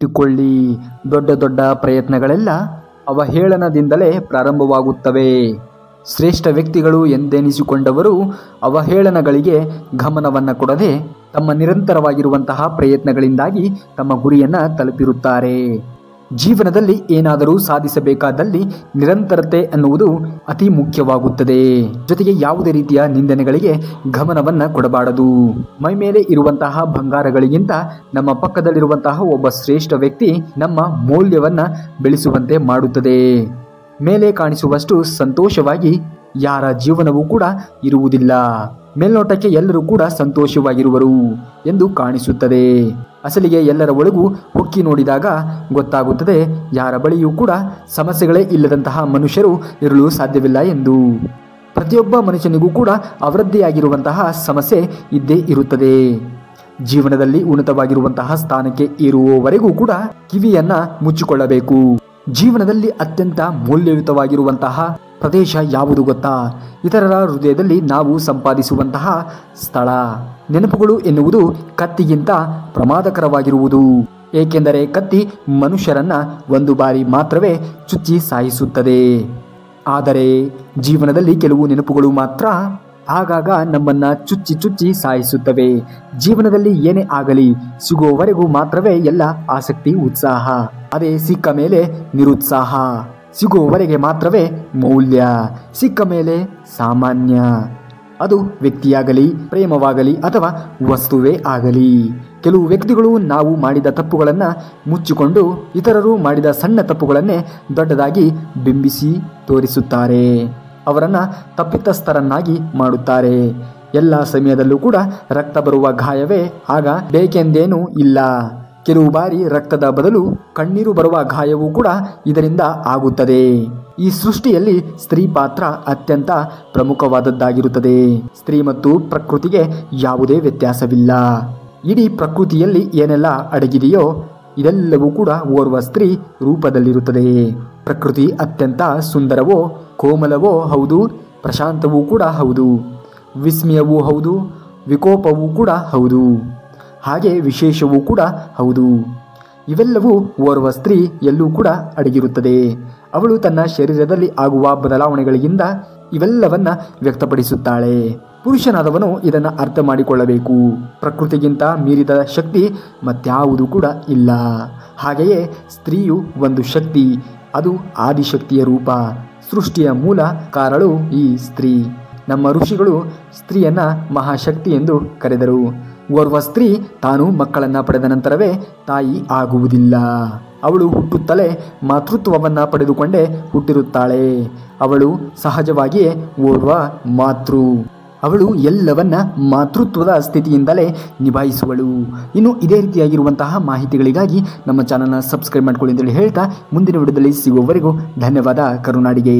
ಇಟ್ಟುಕೊಳ್ಳಿ. ದೊಡ್ಡ ದೊಡ್ಡ ಪ್ರಯತ್ನಗಳೆಲ್ಲ ಅವಹೇಳನದಿಂದಲೇ ಪ್ರಾರಂಭವಾಗುತ್ತವೆ. ಶ್ರೇಷ್ಠ ವ್ಯಕ್ತಿಗಳು ಎಂದೆನಿಸಿಕೊಂಡವರು ಅವಹೇಳನಗಳಿಗೆ ಗಮನವನ್ನು ಕೊಡದೆ ತಮ್ಮ ನಿರಂತರವಾಗಿರುವಂತಹ ಪ್ರಯತ್ನಗಳಿಂದಾಗಿ ತಮ್ಮ ಗುರಿಯನ್ನು ತಲುಪಿರುತ್ತಾರೆ. ಜೀವನದಲ್ಲಿ ಏನಾದರೂ ಸಾಧಿಸಬೇಕಾದಲ್ಲಿ ನಿರಂತರತೆ ಅನ್ನುವುದು ಅತಿ ಮುಖ್ಯವಾಗುತ್ತದೆ. ಜೊತೆಗೆ ಯಾವುದೇ ರೀತಿಯ ನಿಂದನೆಗಳಿಗೆ ಗಮನವನ್ನು ಕೊಡಬಾರದು. ಮೈ ಮೇಲೆ ಇರುವಂತಹ ಬಂಗಾರಗಳಿಗಿಂತ ನಮ್ಮ ಪಕ್ಕದಲ್ಲಿರುವಂತಹ ಒಬ್ಬ ಶ್ರೇಷ್ಠ ವ್ಯಕ್ತಿ ನಮ್ಮ ಮೌಲ್ಯವನ್ನು ಬೆಳೆಸುವಂತೆ ಮಾಡುತ್ತದೆ. ಮೇಲೆ ಕಾಣಿಸುವಷ್ಟು ಸಂತೋಷವಾಗಿ ಯಾರ ಜೀವನವೂ ಕೂಡ ಇರುವುದಿಲ್ಲ. ಮೇಲ್ನೋಟಕ್ಕೆ ಎಲ್ಲರೂ ಕೂಡ ಸಂತೋಷವಾಗಿರುವರು ಎಂದು ಕಾಣಿಸುತ್ತದೆ. ಅಸಲಿಗೆ ಎಲ್ಲರ ಒಳಗೂ ಹೊಕ್ಕಿ ನೋಡಿದಾಗ ಗೊತ್ತಾಗುತ್ತದೆ ಯಾರ ಬಳಿಯೂ ಕೂಡ ಸಮಸ್ಯೆಗಳೇ ಇಲ್ಲದಂತಹ ಮನುಷ್ಯರು ಇರಲು ಸಾಧ್ಯವಿಲ್ಲ ಎಂದು. ಪ್ರತಿಯೊಬ್ಬ ಮನುಷ್ಯನಿಗೂ ಕೂಡ ಅವರದ್ದೇ ಆಗಿರುವಂತಹ ಸಮಸ್ಯೆ ಇದ್ದೇ ಇರುತ್ತದೆ. ಜೀವನದಲ್ಲಿ ಉನ್ನತವಾಗಿರುವಂತಹ ಸ್ಥಾನಕ್ಕೆ ಏರುವವರೆಗೂ ಕೂಡ ಕಿವಿಯನ್ನ ಮುಚ್ಚಿಕೊಳ್ಳಬೇಕು. ಜೀವನದಲ್ಲಿ ಅತ್ಯಂತ ಮೌಲ್ಯಯುತವಾಗಿರುವಂತಹ ಪ್ರದೇಶ ಯಾವುದು ಗೊತ್ತಾ? ಇತರರ ಹೃದಯದಲ್ಲಿ ನಾವು ಸಂಪಾದಿಸುವಂತಹ ಸ್ಥಳ. ನೆನಪುಗಳು ಎನ್ನುವುದು ಕತ್ತಿಗಿಂತ ಪ್ರಮಾದಕರವಾಗಿರುವುದು. ಏಕೆಂದರೆ ಕತ್ತಿ ಮನುಷ್ಯರನ್ನ ಒಂದು ಬಾರಿ ಮಾತ್ರವೇ ಚುಚ್ಚಿ ಸಾಯಿಸುತ್ತದೆ. ಆದರೆ ಜೀವನದಲ್ಲಿ ಕೆಲವು ನೆನಪುಗಳು ಮಾತ್ರ ಆಗಾಗ ನಮ್ಮನ್ನ ಚುಚ್ಚಿ ಚುಚ್ಚಿ ಸಾಯಿಸುತ್ತವೆ. ಜೀವನದಲ್ಲಿ ಏನೇ ಆಗಲಿ ಸಿಗುವವರೆಗೂ ಮಾತ್ರವೇ ಎಲ್ಲ ಆಸಕ್ತಿ, ಉತ್ಸಾಹ. ಅದೇ ಸಿಕ್ಕ ಮೇಲೆ ನಿರುತ್ಸಾಹ. ಸಿಗುವವರೆಗೆ ಮಾತ್ರವೇ ಮೌಲ್ಯ, ಸಿಕ್ಕ ಮೇಲೆ ಸಾಮಾನ್ಯ. ಅದು ವ್ಯಕ್ತಿಯಾಗಲಿ, ಪ್ರೇಮವಾಗಲಿ ಅಥವಾ ವಸ್ತುವೇ ಆಗಲಿ. ಕೆಲವು ವ್ಯಕ್ತಿಗಳು ನಾವು ಮಾಡಿದ ತಪ್ಪುಗಳನ್ನು ಮುಚ್ಚಿಕೊಂಡು ಇತರರು ಮಾಡಿದ ಸಣ್ಣ ತಪ್ಪುಗಳನ್ನೇ ದೊಡ್ಡದಾಗಿ ಬಿಂಬಿಸಿ ತೋರಿಸುತ್ತಾರೆ. ಅವರನ್ನು ತಪ್ಪಿತಸ್ಥರನ್ನಾಗಿ ಮಾಡುತ್ತಾರೆ. ಎಲ್ಲ ಸಮಯದಲ್ಲೂ ಕೂಡ ರಕ್ತ ಬರುವ ಗಾಯವೇ ಆಗ ಬೇಕೆಂದೇನೂ ಇಲ್ಲ. ಕೆಲವು ಬಾರಿ ರಕ್ತದ ಬದಲು ಕಣ್ಣೀರು ಬರುವ ಗಾಯವೂ ಕೂಡ ಇದರಿಂದ ಆಗುತ್ತದೆ. ಈ ಸೃಷ್ಟಿಯಲ್ಲಿ ಸ್ತ್ರೀ ಪಾತ್ರ ಅತ್ಯಂತ ಪ್ರಮುಖವಾದದ್ದಾಗಿರುತ್ತದೆ. ಸ್ತ್ರೀ ಮತ್ತು ಪ್ರಕೃತಿಗೆ ಯಾವುದೇ ವ್ಯತ್ಯಾಸವಿಲ್ಲ. ಇಡೀ ಪ್ರಕೃತಿಯಲ್ಲಿ ಏನೆಲ್ಲ ಅಡಗಿದೆಯೋ ಇದೆಲ್ಲವೂ ಕೂಡ ಓರ್ವ ಸ್ತ್ರೀ ರೂಪದಲ್ಲಿರುತ್ತದೆ. ಪ್ರಕೃತಿ ಅತ್ಯಂತ ಸುಂದರವೋ, ಕೋಮಲವೋ ಹೌದು, ಪ್ರಶಾಂತವೂ ಕೂಡ ಹೌದು, ವಿಸ್ಮಯವೂ ಹೌದು, ವಿಕೋಪವೂ ಕೂಡ ಹೌದು, ಹಾಗೆ ವಿಶೇಷವೂ ಕೂಡ ಹೌದು. ಇವೆಲ್ಲವೂ ಓರ್ವ ಸ್ತ್ರೀ ಎಲ್ಲೂ ಕೂಡ ಅಡಗಿರುತ್ತದೆ. ಅವಳು ತನ್ನ ಶರೀರದಲ್ಲಿ ಆಗುವ ಬದಲಾವಣೆಗಳಿಂದ ಇವೆಲ್ಲವನ್ನ ವ್ಯಕ್ತಪಡಿಸುತ್ತಾಳೆ. ಪುರುಷನಾದವನು ಇದನ್ನು ಅರ್ಥ ಮಾಡಿಕೊಳ್ಳಬೇಕು. ಪ್ರಕೃತಿಗಿಂತ ಮೀರಿದ ಶಕ್ತಿ ಮತ್ಯಾವುದೂ ಕೂಡ ಇಲ್ಲ. ಹಾಗೆಯೇ ಸ್ತ್ರೀಯು ಒಂದು ಶಕ್ತಿ. ಅದು ಆದಿಶಕ್ತಿಯ ರೂಪ. ಸೃಷ್ಟಿಯ ಮೂಲ ಕಾರಳು ಈ ಸ್ತ್ರೀ. ನಮ್ಮ ಋಷಿಗಳು ಸ್ತ್ರೀಯನ್ನ ಮಹಾಶಕ್ತಿ ಎಂದು ಕರೆದರು. ಓರ್ವ ಸ್ತ್ರೀ ತಾನು ಮಕ್ಕಳನ್ನ ಪಡೆದ ನಂತರವೇ ತಾಯಿ ಆಗುವುದಿಲ್ಲ. ಅವಳು ಹುಟ್ಟುತ್ತಲೇ ಮಾತೃತ್ವವನ್ನು ಪಡೆದುಕೊಂಡೇ ಹುಟ್ಟಿರುತ್ತಾಳೆ. ಅವಳು ಸಹಜವಾಗಿಯೇ ಓರ್ವ ಮಾತೃ. ಅವಳು ಎಲ್ಲವನ್ನ ಮಾತೃತ್ವದ ಸ್ಥಿತಿಯಿಂದಲೇ ನಿಭಾಯಿಸುವಳು. ಇನ್ನು ಇದೇ ರೀತಿಯಾಗಿರುವಂತಹ ಮಾಹಿತಿಗಳಿಗಾಗಿ ನಮ್ಮ ಚಾನಲ್ನ ಸಬ್ಸ್ಕ್ರೈಬ್ ಮಾಡ್ಕೊಳ್ಳಿ ಅಂತೇಳಿ ಹೇಳ್ತಾ ಮುಂದಿನ ವಿಡಿಯೋದಲ್ಲಿ ಸಿಗುವವರೆಗೂ ಧನ್ಯವಾದ. ಕರುನಾಡಿಗೆ.